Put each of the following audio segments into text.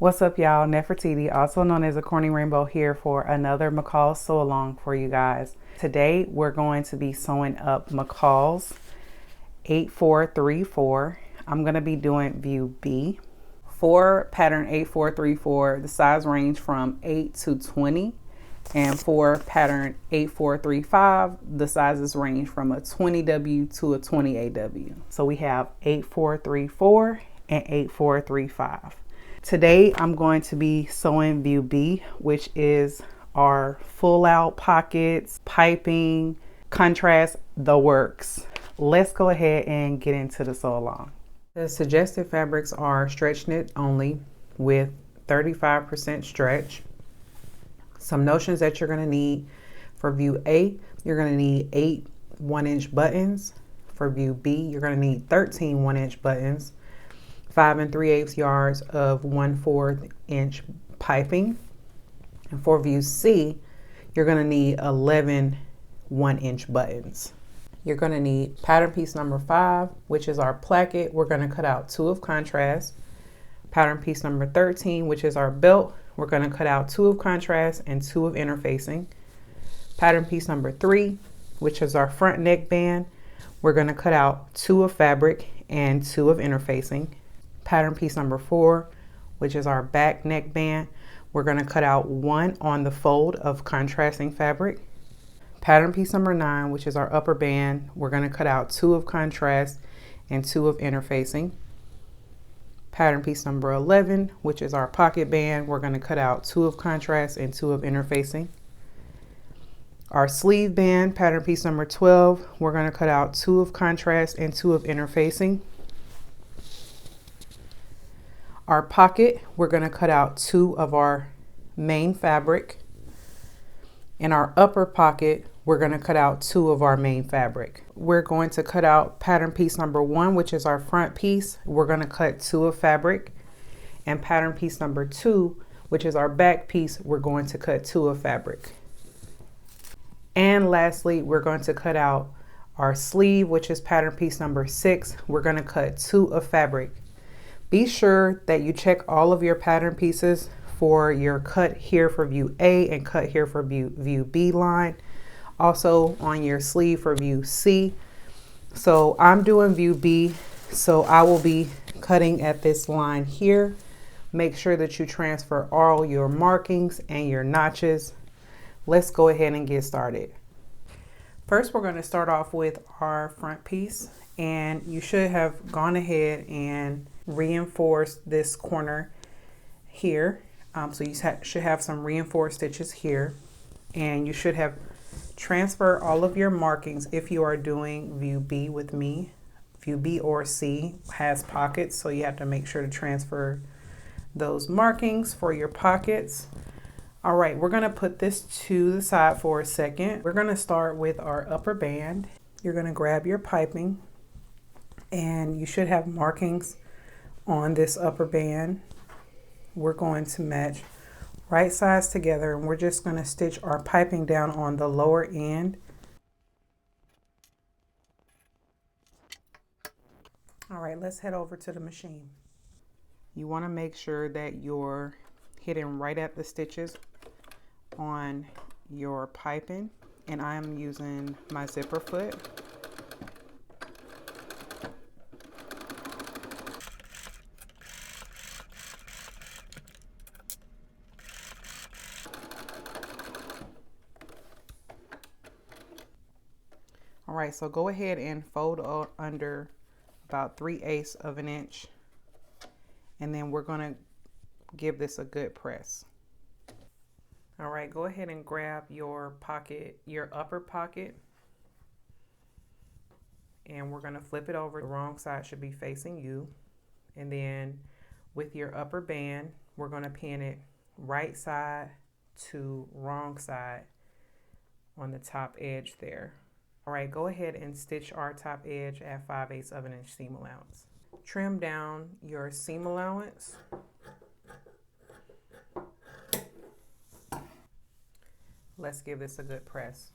What's up, y'all? Nefertiti, also known as a Corny Rainbow, here for another McCall's sew along for you guys. Today we're going to be sewing up McCall's 8434. I'm going to be doing view B. For pattern 8434, the size range from 8 to 20. And for pattern 8435, the sizes range from a 20W to a 28W. So we have 8434 and 8435. Today I'm going to be sewing view B, which is our full out pockets, piping, contrast, the works. Let's go ahead and get into the sew along. The suggested fabrics are stretch knit only with 35% stretch. Some notions that you're going to need: for view A, you're going to need 8 1-inch buttons. For view B, you're going to need 13 1-inch buttons, 5 3/8 yards of 1/4 inch piping. And for view C, you're going to need 11 1-inch buttons. You're going to need pattern piece number 5, which is our placket. We're going to cut out 2 of contrast. Pattern piece number 13, which is our belt. We're going to cut out 2 of contrast and 2 of interfacing. Pattern piece number 3, which is our front neckband. We're going to cut out 2 of fabric and 2 of interfacing. Pattern piece number 4, which is our back neckband. We're going to cut out 1 on the fold of contrasting fabric. Pattern piece number 9, which is our upper band. We're going to cut out 2 of contrast and 2 of interfacing. Pattern piece number 11, which is our pocket band. We're going to cut out 2 of contrast and 2 of interfacing. Our sleeve band, pattern piece number 12, we're going to cut out 2 of contrast and 2 of interfacing. Our pocket, we're going to cut out 2 of our main fabric. In our upper pocket, we're going to cut out 2 of our main fabric. We're going to cut out pattern piece number 1, which is our front piece. We're going to cut 2 of fabric. And pattern piece number 2, which is our back piece, we're going to cut 2 of fabric. And lastly, we're going to cut out our sleeve, which is pattern piece number 6. We're going to cut 2 of fabric. Be sure that you check all of your pattern pieces for your cut here for view A and cut here for view B line. Also on your sleeve for view C. So I'm doing view B, so I will be cutting at this line here. Make sure that you transfer all your markings and your notches. Let's go ahead and get started. First, we're going to start off with our front piece, and you should have gone ahead and reinforced this corner here. So you should have some reinforced stitches here, and you should have transfer all of your markings if you are doing view B with me. View B or C has pockets, so you have to make sure to transfer those markings for your pockets. All right, we're going to put this to the side for a second. We're going to start with our upper band. You're going to grab your piping, and you should have markings on this upper band. We're going to match right sides together, and we're just going to stitch our piping down on the lower end. All right, let's head over to the machine. You want to make sure that you're hitting right at the stitches on your piping, and I'm using my zipper foot. All right, so go ahead and fold under about 3/8 of an inch, and then we're going to give this a good press. All right, go ahead and grab your pocket, your upper pocket, and we're going to flip it over. The wrong side should be facing you, and then with your upper band, we're going to pin it right side to wrong side on the top edge there. All right, go ahead and stitch our top edge at 5/8 of an inch seam allowance. Trim down your seam allowance. Let's give this a good press.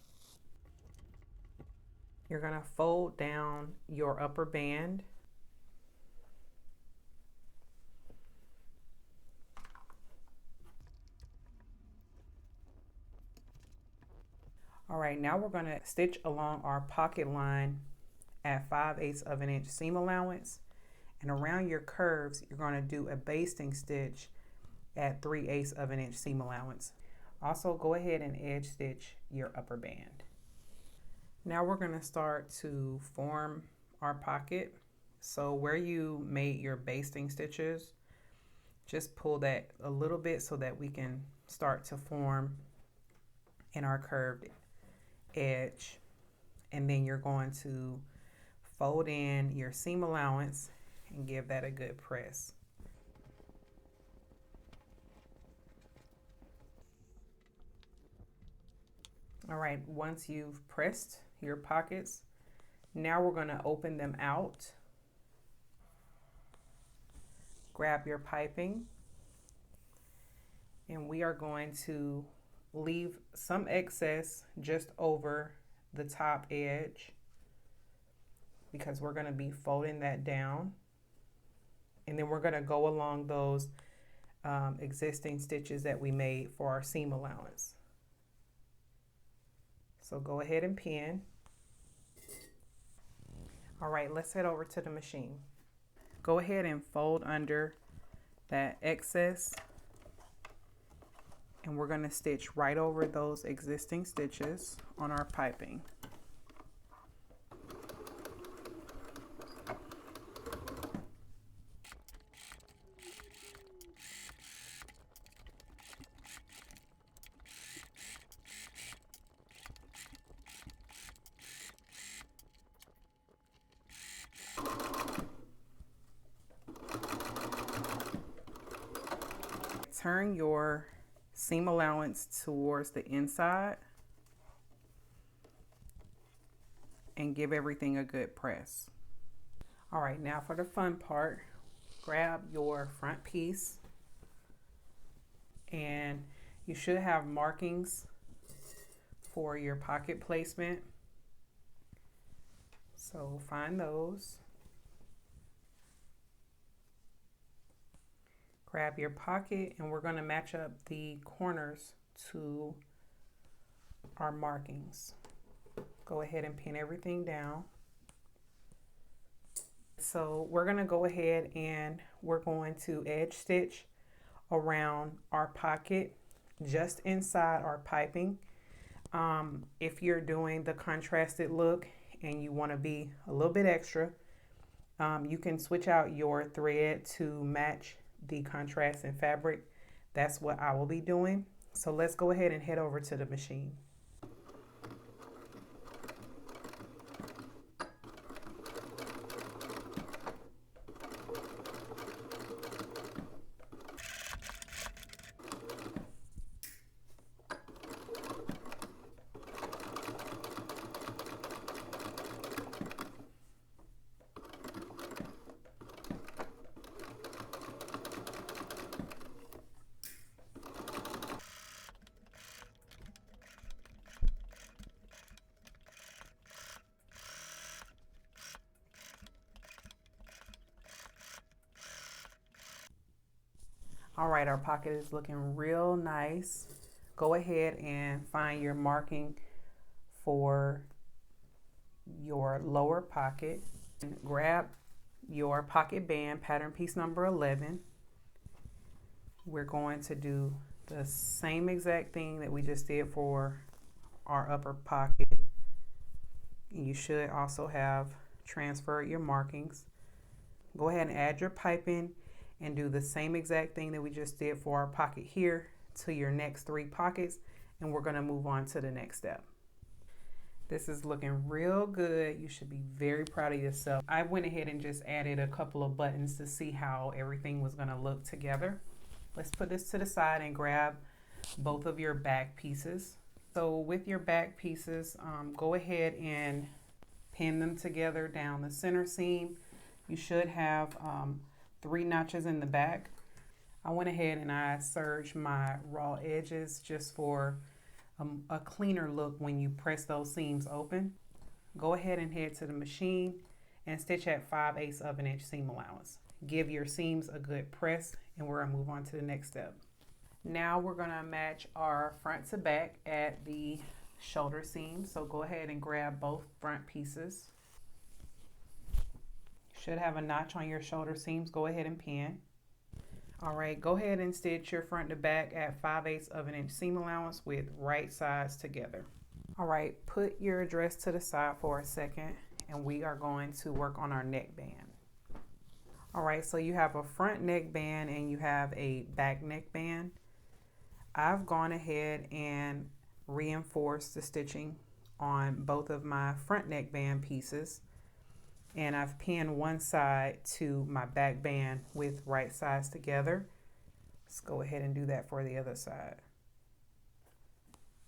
You're going to fold down your upper band All right, now we're gonna stitch along our pocket line at 5/8 of an inch seam allowance, and around your curves, you're gonna do a basting stitch at 3/8 of an inch seam allowance. Also, go ahead and edge stitch your upper band. Now we're gonna start to form our pocket. So where you made your basting stitches, just pull that a little bit so that we can start to form in our curved edge. And then you're going to fold in your seam allowance and give that a good press. All right, once you've pressed your pockets, now we're going to open them out. Grab your piping, and we are going to leave some excess just over the top edge because we're going to be folding that down, and then we're going to go along those existing stitches that we made for our seam allowance. So go ahead and pin. All right, let's head over to the machine. Go ahead and fold under that excess, and we're going to stitch right over those existing stitches on our piping. Turn your seam allowance towards the inside and give everything a good press. All right, now for the fun part, grab your front piece, and you should have markings for your pocket placement. So find those. Grab your pocket, and we're going to match up the corners to our markings. Go ahead and pin everything down. So we're going to go ahead and we're going to edge stitch around our pocket just inside our piping. If you're doing the contrasted look and you want to be a little bit extra, you can switch out your thread to match the contrast in fabric. That's what I will be doing. So let's go ahead and head over to the machine. All right, our pocket is looking real nice. Go ahead and find your marking for your lower pocket and grab your pocket band, pattern piece number 11. We're going to do the same exact thing that we just did for our upper pocket. You should also have transferred your markings. Go ahead and add your piping and do the same exact thing that we just did for our pocket here to your next 3 pockets, and we're going to move on to the next step. This is looking real good. You should be very proud of yourself. I went ahead and just added a couple of buttons to see how everything was going to look together. Let's put this to the side and grab both of your back pieces. So with your back pieces, go ahead and pin them together down the center seam. You should have 3 notches in the back. I went ahead and I serged my raw edges just for a cleaner look when you press those seams open. Go ahead and head to the machine and stitch at 5/8 of an inch seam allowance. Give your seams a good press, and we're gonna move on to the next step. Now we're gonna match our front to back at the shoulder seams. So go ahead and grab both front pieces. Should have a notch on your shoulder seams. Go ahead and pin. All right, go ahead and stitch your front to back at 5/8 of an inch seam allowance with right sides together. All right, put your dress to the side for a second and we are going to work on our neckband. All right, so you have a front neckband and you have a back neckband. I've gone ahead and reinforced the stitching on both of my front neckband pieces, and I've pinned one side to my back band with right sides together. Let's go ahead and do that for the other side.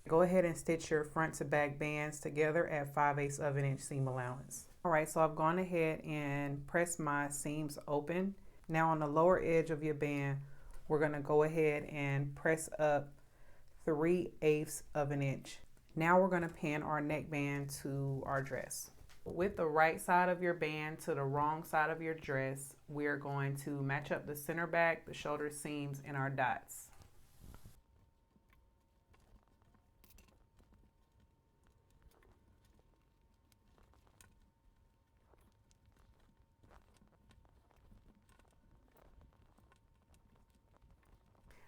Go ahead and stitch your front to back bands together at 5/8 of an inch seam allowance. All right, so I've gone ahead and pressed my seams open. Now on the lower edge of your band, we're gonna go ahead and press up 3/8 of an inch. Now we're gonna pin our neckband to our dress. With the right side of your band to the wrong side of your dress, we're going to match up the center back, the shoulder seams, and our dots.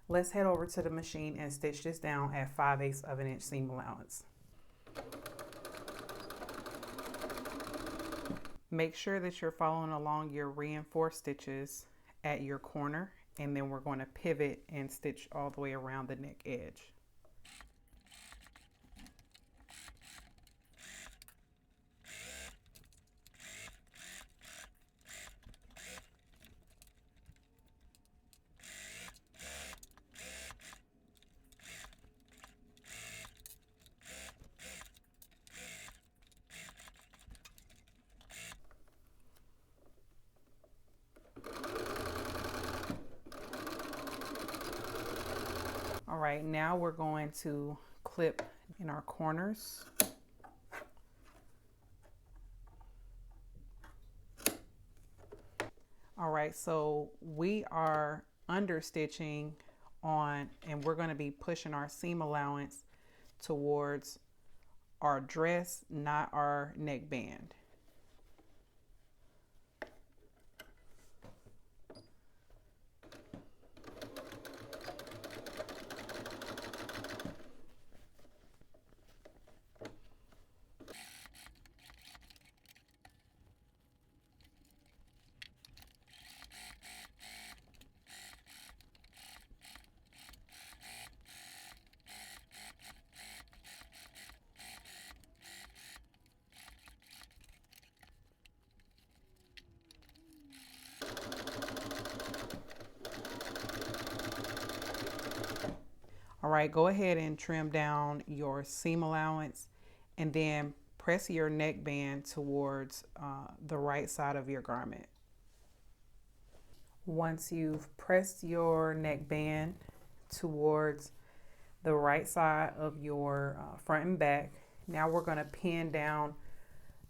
Let's head over to the machine and stitch this down at 5/8 of an inch seam allowance. Make sure that you're following along your reinforced stitches at your corner, and then we're going to pivot and stitch all the way around the neck edge. All right, now we're going to clip in our corners. All right, so we are understitching on, and we're going to be pushing our seam allowance towards our dress, not our neckband. All right, go ahead and trim down your seam allowance and then press your neckband towards the right side of your garment. Once you've pressed your neckband towards the right side of your front and back, now we're going to pin down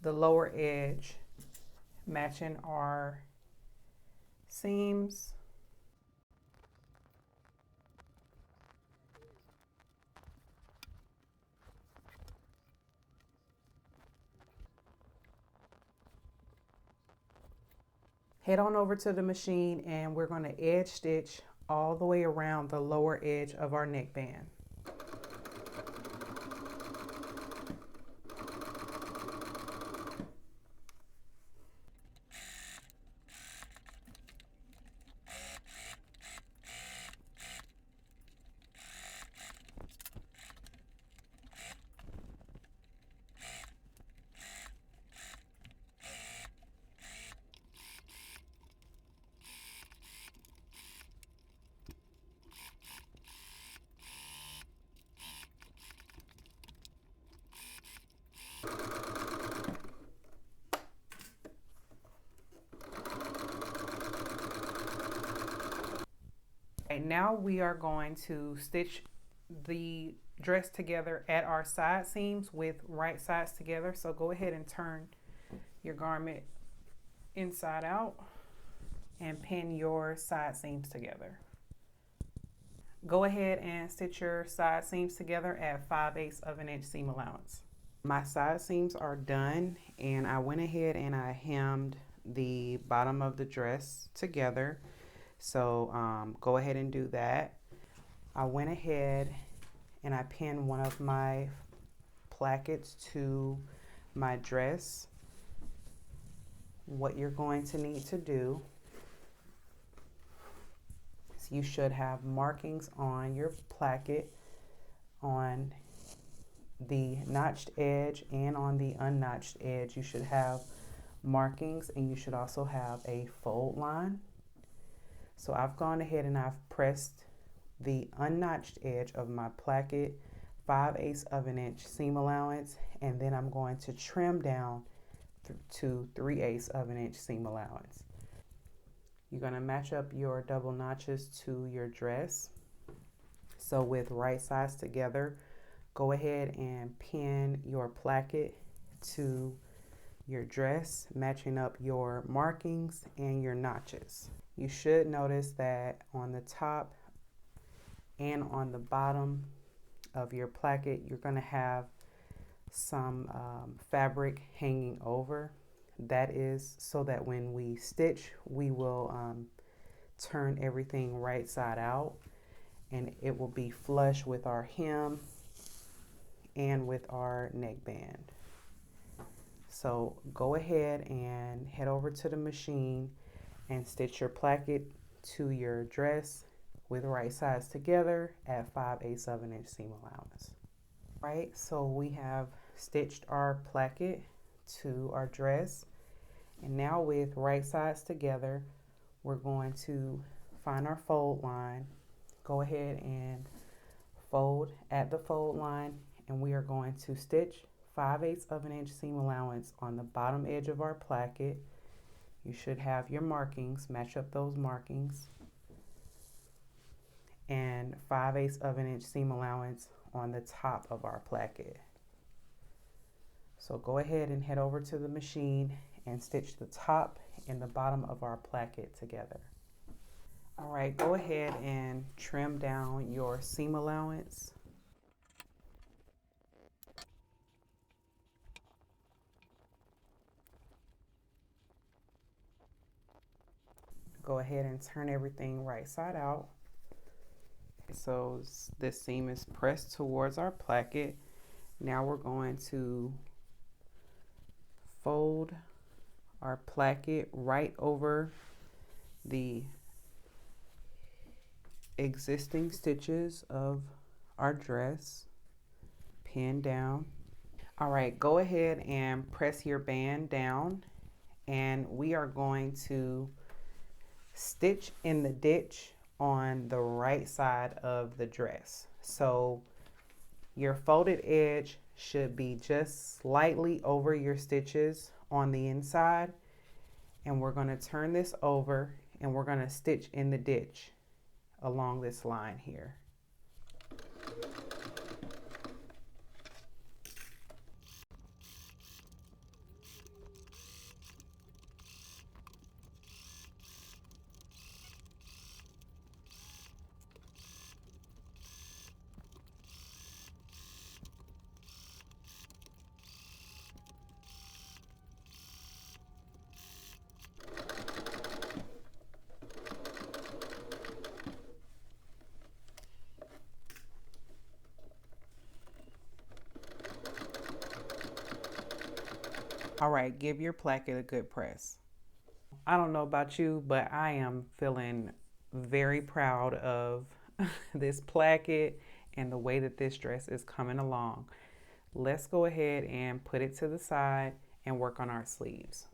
the lower edge, matching our seams. Head on over to the machine and we're going to edge stitch all the way around the lower edge of our neckband. Okay, now we are going to stitch the dress together at our side seams with right sides together. So go ahead and turn your garment inside out and pin your side seams together. Go ahead and stitch your side seams together at 5/8 of an inch seam allowance. My side seams are done, and I went ahead and I hemmed the bottom of the dress together. So go ahead and do that. I went ahead and I pinned one of my plackets to my dress. What you're going to need to do is you should have markings on your placket on the notched edge and on the unnotched edge. You should have markings, and you should also have a fold line. So I've gone ahead and I've pressed the unnotched edge of my placket 5/8 of an inch seam allowance, and then I'm going to trim down to 3/8 of an inch seam allowance. You're going to match up your double notches to your dress. So with right sides together, go ahead and pin your placket to your dress, matching up your markings and your notches. You should notice that on the top and on the bottom of your placket, you're going to have some fabric hanging over. That is so that when we stitch, we will turn everything right side out, and it will be flush with our hem and with our neckband. So go ahead and head over to the machine and stitch your placket to your dress with right sides together at 5/8 of an inch seam allowance. Right, so we have stitched our placket to our dress, and now with right sides together, we're going to find our fold line. Go ahead and fold at the fold line, and we are going to stitch 5/8 of an inch seam allowance on the bottom edge of our placket. You should have your markings, match up those markings, and 5/8 of an inch seam allowance on the top of our placket. So go ahead and head over to the machine and stitch the top and the bottom of our placket together. All right, go ahead and trim down your seam allowance. Go ahead and turn everything right side out. So this seam is pressed towards our placket. Now we're going to fold our placket right over the existing stitches of our dress, pin down. All right, go ahead and press your band down, and we are going to stitch in the ditch on the right side of the dress. So your folded edge should be just slightly over your stitches on the inside, and we're going to turn this over and we're going to stitch in the ditch along this line here. All right, give your placket a good press. I don't know about you, but I am feeling very proud of this placket and the way that this dress is coming along. Let's go ahead and put it to the side and work on our sleeves.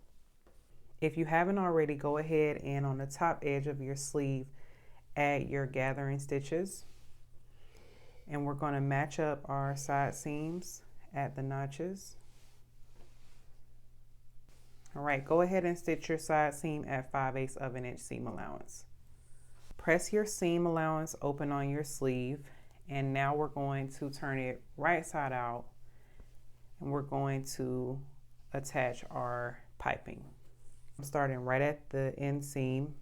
If you haven't already, go ahead and on the top edge of your sleeve, add your gathering stitches. And we're going to match up our side seams at the notches. All right, go ahead and stitch your side seam at 5/8 of an inch seam allowance. Press your seam allowance open on your sleeve, and now we're going to turn it right side out, and we're going to attach our piping. I'm starting right at the inseam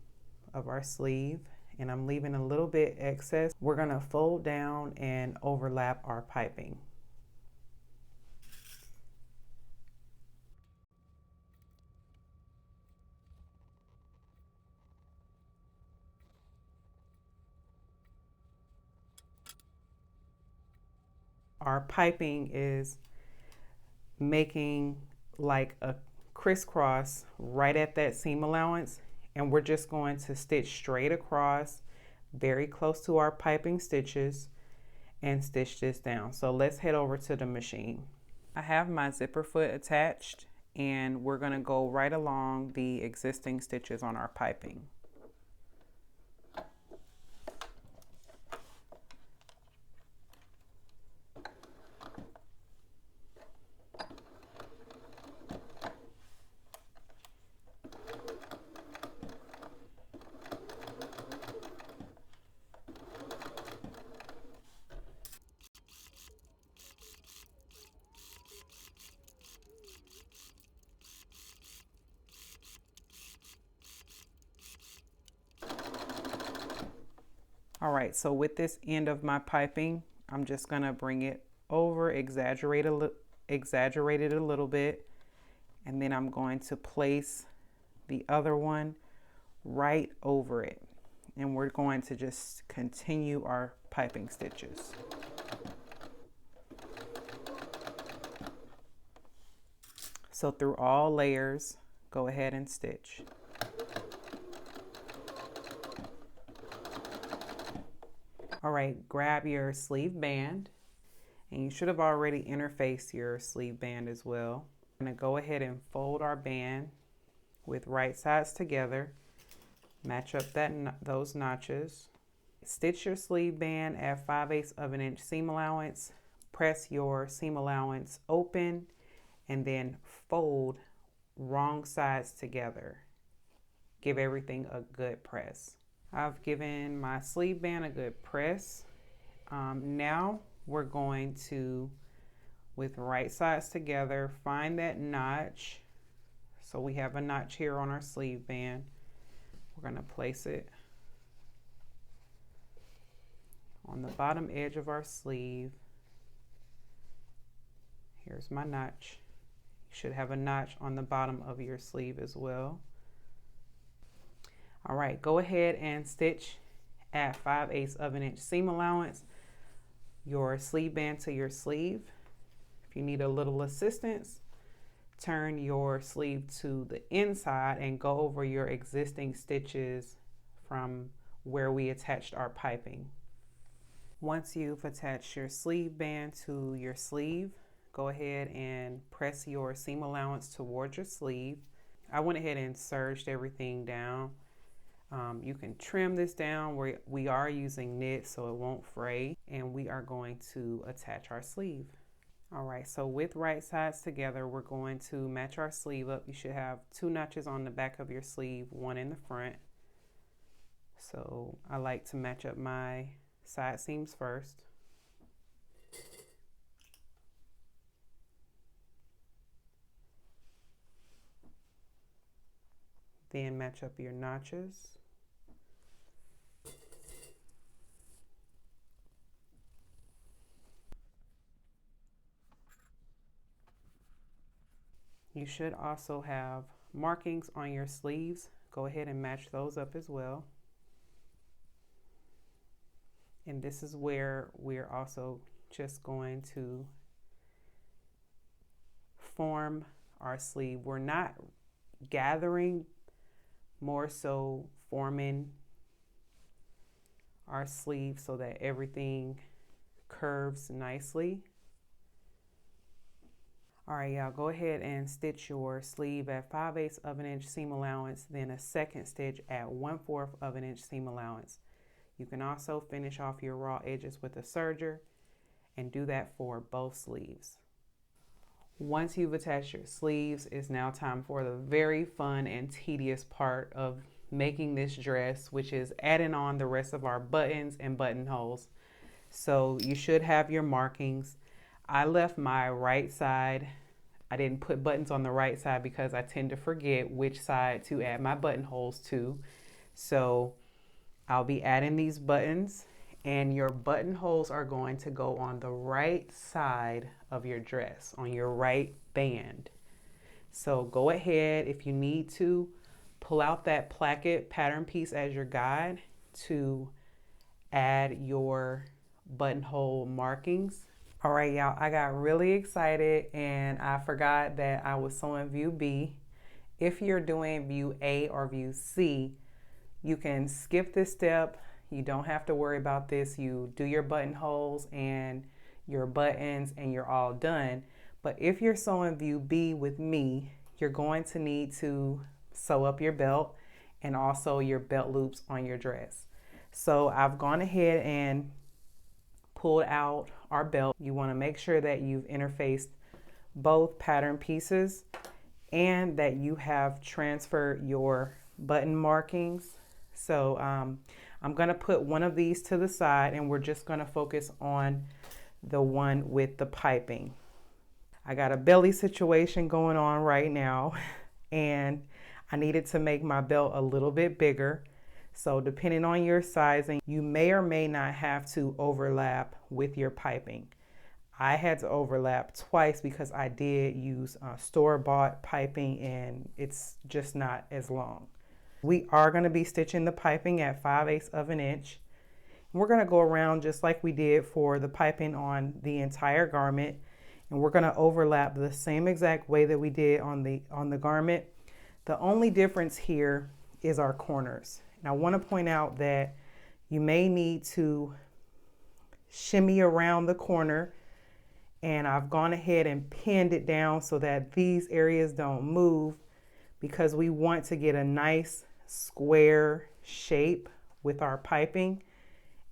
of our sleeve, and I'm leaving a little bit excess. We're gonna fold down and overlap our piping. Our piping is making like a crisscross right at that seam allowance, and we're just going to stitch straight across very close to our piping stitches and stitch this down. So let's head over to the machine. I have my zipper foot attached, and we're going to go right along the existing stitches on our piping. All right, so with this end of my piping, I'm just gonna bring it over, exaggerate it a little bit, and then I'm going to place the other one right over it. And we're going to just continue our piping stitches. So through all layers, go ahead and stitch. All right, grab your sleeve band, and you should have already interfaced your sleeve band as well. I'm gonna go ahead and fold our band with right sides together, match up those notches. Stitch your sleeve band at 5/8 of an inch seam allowance, press your seam allowance open, and then fold wrong sides together. Give everything a good press. I've given my sleeve band a good press. Now we're going to, with right sides together, find that notch. So we have a notch here on our sleeve band. We're going to place it on the bottom edge of our sleeve. Here's my notch. You should have a notch on the bottom of your sleeve as well. All right, go ahead and stitch at 5/8 of an inch seam allowance your sleeve band to your sleeve. If you need a little assistance, turn your sleeve to the inside and go over your existing stitches from where we attached our piping. Once you've attached your sleeve band to your sleeve, go ahead and press your seam allowance towards your sleeve. I went ahead and serged everything down. You can trim this down. We are using knit so it won't fray, and we are going to attach our sleeve. All right, so with right sides together, we're going to match our sleeve up. You should have 2 notches on the back of your sleeve, 1 in the front. So I like to match up my side seams first. Then match up your notches. You should also have markings on your sleeves. Go ahead and match those up as well. And this is where we're also just going to form our sleeve. We're not gathering, more so forming our sleeve so that everything curves nicely. All right, y'all, go ahead and stitch your sleeve at 5/8 of an inch seam allowance, then a second stitch at 1/4 of an inch seam allowance. You can also finish off your raw edges with a serger and do that for both sleeves. Once you've attached your sleeves, it's now time for the very fun and tedious part of making this dress, which is adding on the rest of our buttons and buttonholes. So you should have your markings. I left my right side. I didn't put buttons on the right side because I tend to forget which side to add my buttonholes to. So I'll be adding these buttons, and your buttonholes are going to go on the right side of your dress, on your right band. So go ahead, if you need to, pull out that placket pattern piece as your guide to add your buttonhole markings. All right, y'all, I got really excited and I forgot that I was sewing view B. If you're doing view A or view C, you can skip this step. You don't have to worry about this. You do your buttonholes and your buttons and you're all done. But if you're sewing view B with me, you're going to need to sew up your belt and also your belt loops on your dress. So I've gone ahead and pulled out our belt. You want to make sure that you've interfaced both pattern pieces and that you have transferred your button markings. So I'm going to put one of these to the side and we're just going to focus on the one with the piping. I got a belly situation going on right now and I needed to make my belt a little bit bigger. So depending on your sizing, you may or may not have to overlap with your piping. I had to overlap twice because I did use store-bought piping and it's just not as long. We are going to be stitching the piping at 5/8 of an inch. We're going to go around just like we did for the piping on the entire garment, and we're going to overlap the same exact way that we did on the garment. The only difference here is our corners. And I want to point out that you may need to shimmy around the corner, and I've gone ahead and pinned it down so that these areas don't move because we want to get a nice square shape with our piping.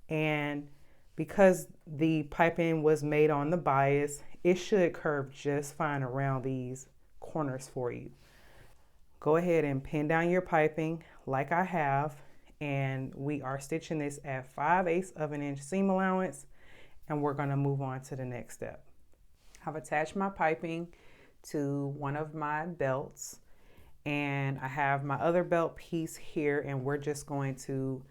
And because the piping was made on the bias, it should curve just fine around these corners for you. Go ahead and pin down your piping like I have, and we are stitching this at 5/8 of an inch seam allowance, and we're going to move on to the next step. I've attached my piping to one of my belts, and I have my other belt piece here, and we're just going to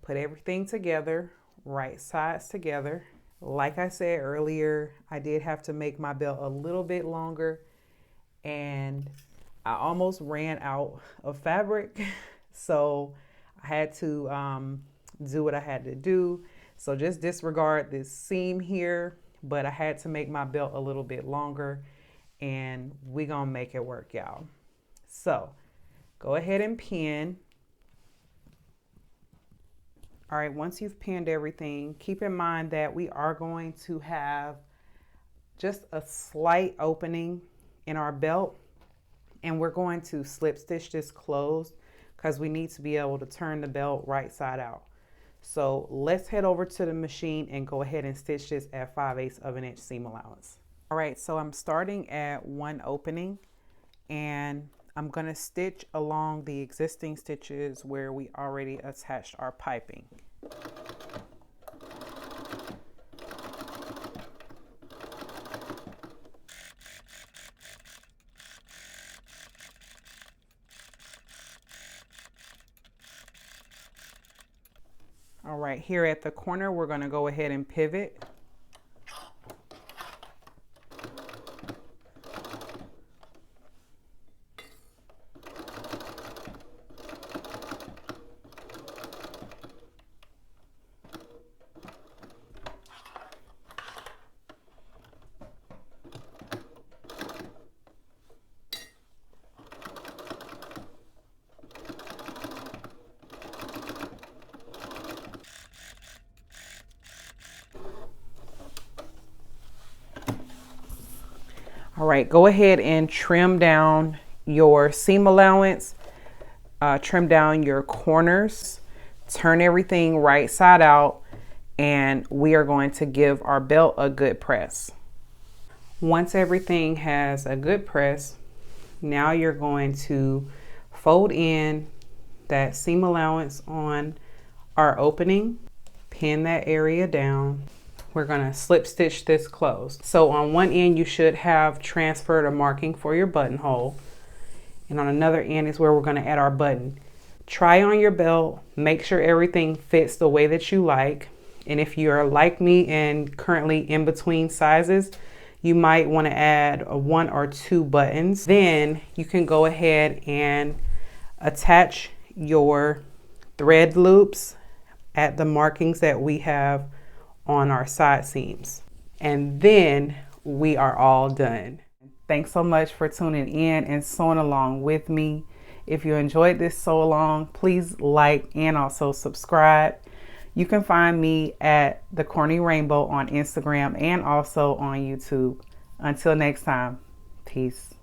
put everything together, right sides together. Like I said earlier, I did have to make my belt a little bit longer, and I almost ran out of fabric, so I had to do what I had to do. So just disregard this seam here, but I had to make my belt a little bit longer, and we're gonna make it work, y'all. So go ahead and pin. All right, once you've pinned everything, keep in mind that we are going to have just a slight opening in our belt, and we're going to slip stitch this closed because we need to be able to turn the belt right side out. So let's head over to the machine and go ahead and stitch this at 5/8 of an inch seam allowance. All right, so I'm starting at one opening, and I'm going to stitch along the existing stitches where we already attached our piping. All right, here at the corner, we're going to go ahead and pivot. All right, go ahead and trim down your seam allowance, trim down your corners, turn everything right side out, and we are going to give our belt a good press. Once everything has a good press, now you're going to fold in that seam allowance on our opening, pin that area down. We're going to slip stitch this closed. So on one end you should have transferred a marking for your buttonhole, and on another end is where we're going to add our button. Try on your belt, make sure everything fits the way that you like. And if you're like me and currently in between sizes, you might want to add a 1 or 2 buttons. Then you can go ahead and attach your thread loops at the markings that we have on our side seams. And then we are all done. Thanks so much for tuning in and sewing along with me. If you enjoyed this sew along, please like and also subscribe. You can find me at The Corny Rainbow on Instagram and also on YouTube. Until next time, peace.